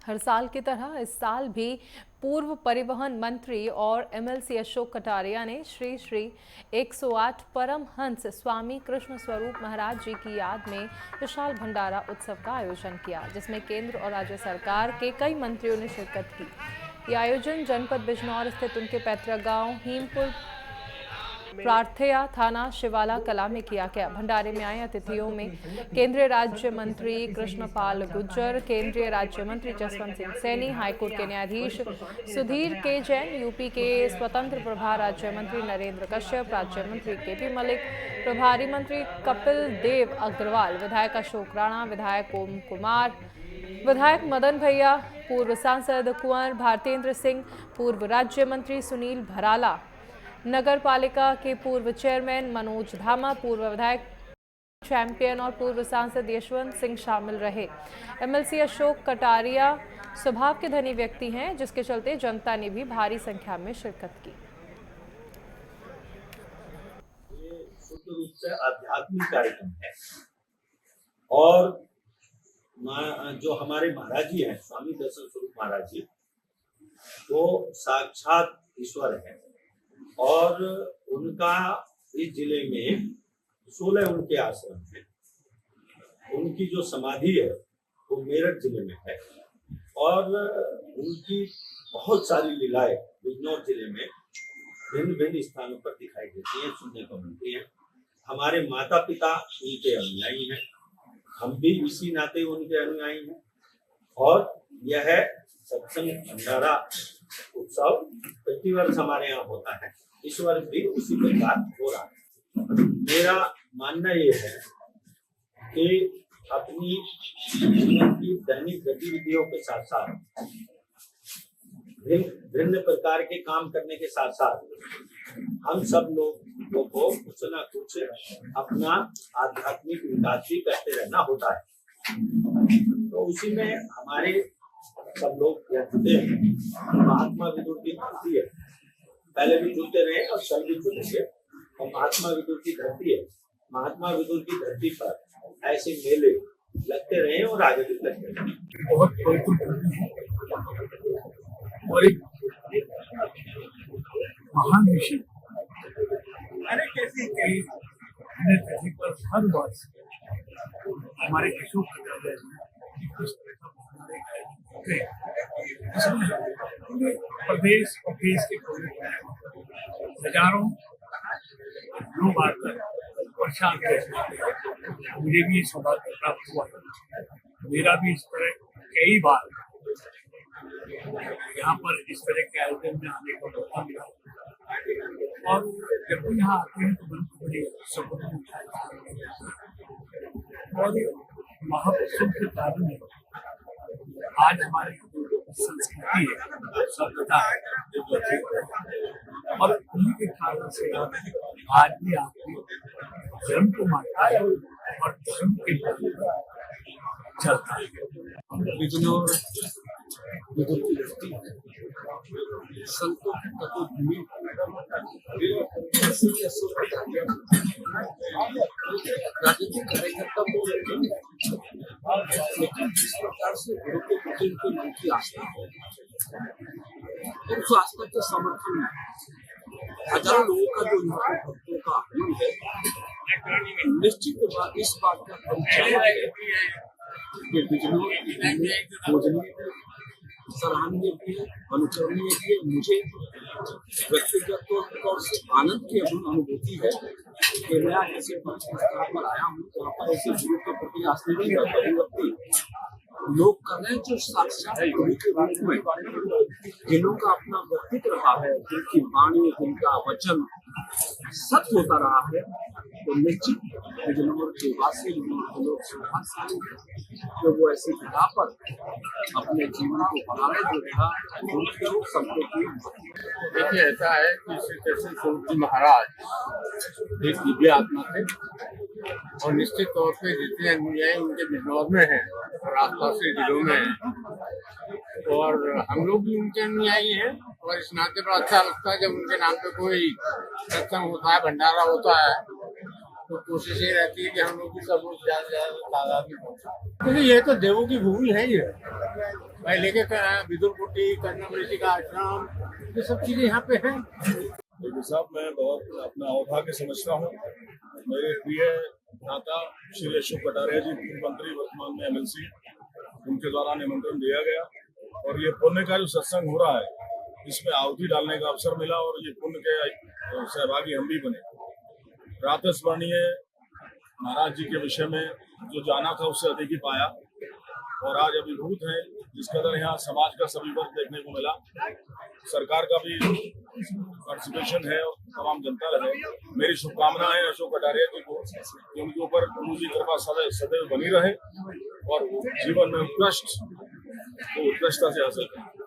हर साल की तरह इस साल भी पूर्व परिवहन मंत्री और एमएलसी अशोक कटारिया ने श्री श्री 108 परमहंस स्वामी कृष्ण स्वरूप महाराज जी की याद में विशाल भंडारा उत्सव का आयोजन किया, जिसमें केंद्र और राज्य सरकार के कई मंत्रियों ने शिरकत की। यह आयोजन जनपद बिजनौर स्थित उनके पैतृक गांव हीमपुर प्रार्थया थाना शिवाला कला में किया गया। भंडारे में आए अतिथियों में केंद्रीय राज्य मंत्री कृष्णपाल गुर्जर, केंद्रीय राज्य मंत्री जसवंत सिंह सैनी, हाईकोर्ट के न्यायाधीश सुधीर के जैन, यूपी के स्वतंत्र प्रभार राज्य मंत्री नरेंद्र कश्यप, राज्य मंत्री केपी मलिक, प्रभारी मंत्री कपिल देव अग्रवाल, विधायक अशोक राणा, विधायक ओम कुमार, विधायक मदन भैया, पूर्व सांसद कुंवर भारतेंद्र सिंह, पूर्व राज्य मंत्री सुनील भराला, नगर पालिका के पूर्व चेयरमैन मनोज धामा, पूर्व विधायक चैंपियन और पूर्व सांसद यशवंत सिंह शामिल रहे। एमएलसी अशोक कटारिया स्वभाव के धनी व्यक्ति हैं, जिसके चलते जनता ने भी भारी संख्या में शिरकत की। ये शुद्ध रूप से आध्यात्मिक कार्यक्रम है और जो हमारे महाराज जी हैं, स्वामी दर्शन स्वरूप महाराज जी, वो साक्षात ईश्वर है और उनका इस जिले में 16 उनके आश्रम हैं। उनकी जो समाधि है वो मेरठ जिले में है और उनकी बहुत सारी लीलाएं बिजनौर जिले में भिन्न भिन्न स्थानों पर दिखाई देती हैं, सुनने को मिलती हैं। हमारे माता पिता उनके अनुयायी हैं, हम भी इसी नाते उनके अनुयायी हैं और यह सत्संग भंडारा उत्सव प्रतिवर्ष हमारे यहाँ होता है। इस वर्ष भी उसी प्रकार हो रहा है। मेरा मानना ये है कि अपनी जीवन की दैनिक गतिविधियों के साथ साथ भिन्न प्रकार के काम करने के साथ साथ हम सब लोगों को कुछ न कुछ अपना आध्यात्मिक विकास भी करते रहना होता है। तो उसी में हमारे सब लोग जुटे हैं। महात्मा विदुर की धरती है, पहले भी जुड़ते रहे और कल भी जुड़ेंगे। और महात्मा विदुर की धरती है, महात्मा विदुर की धरती पर ऐसे मेले लगते रहे और आगे भी लगते रहे। बहुत पवित्र और एक महान विषय पर हर वर्ष हमारे अशोक कटारिया पूरे प्रदेश और देश के हजारों लोग आकर वर्षा मुझे भी सौभाग्य प्राप्त हुआ। मेरा भी इस तरह कई बार यहाँ पर इस तरह के आयोजन में आने का मौका मिला और जब भी यहाँ आते हैं तो मन को बड़े सुकून मिलता है और महापुरुषों के कारण आज हमारी संस्कृति है, सभ्यता है और उन्हीं के कारण से आज भी आदमी धर्म को मानता है और धर्म के चलता है। बिजनौर विदुर की धरती संतों की तपोभूमि राजनीतिक कार्यकर्ता को लेकिन जिस प्रकार से गुरु के प्रति उनके मन की आस्था है उस आस्था के समर्थन में हजारों लोगों का जो यहाँ भक्तों का आगमन है, निश्चित इस बात का परिचय है कि बिजनौर पूजनीय सराहनीय भी है, अनुकरणीय भी है। मुझे व्यक्तिगत तौर से आनंद की अनुभूति है कि मैं ऐसे स्थान पर आया हूँ जहाँ पर ऐसे गुरु के प्रति आस्था की अभिव्यक्ति लोग कर रहे हैं जो साक्षात गुरु के रूप में जिन्हों का अपना व्यक्तित्व रहा है, जिनकी वाणी, जिनका वचन सत्य होता रहा है, तो निश्चित बिजनौर के वासी लोग सौभाग्यशाली हैं जो वो ऐसी जगह पर अपने जीवन को बढ़ाने जो रहा उनके शब्दों की। देखिए, ऐसा है कि श्री कृष्ण स्वरूप जी महाराज एक दिव्य आत्मा थे और निश्चित तौर पे जितने अनुयायी उनके बिजनौर में हैं और आसपास के जिलों में हैं और हम लोग भी उनके अनुयायी हैं और इस नाते पर अच्छा लगता है जब उनके नाम पे कोई सत्संग होता है, भंडारा होता है, तो कोशिश ये रहती है कि हम लोग भी सब लोग ज्यादा से ज्यादा तादाद में पहुंचे, क्योंकि ये तो देवों की भूमि है। ये पहले के विदुरकुटी, कर्णमृति का आश्रम, ये सब चीजें यहाँ पे हैं। लेकिन साहब मैं बहुत अपना अवभाग्य समझता हूँ। मेरे प्रिय भ्राता श्री अशोक कटारिया जी, पूर्व मंत्री, वर्तमान में MLC, उनके द्वारा निमंत्रण दिया गया और ये पुण्य का जो सत्संग हो रहा है इसमें आहुति डालने का अवसर मिला और ये पुण्य के सहभागी हम भी बने। प्रातस्मरणीय महाराज जी के विषय में जो जाना था उससे अधिक ही पाया और आज अभिभूत है जिस कदर यहाँ समाज का सभी वर्ग देखने को मिला। सरकार का भी पार्टिसिपेशन है और तमाम जनता रहे। मेरी शुभकामनाएं है अशोक कटारिया जी को कि उनके ऊपर गुरु जी कृपा सदैव बनी रहे और जीवन में उत्कृष्टता से हासिल करें।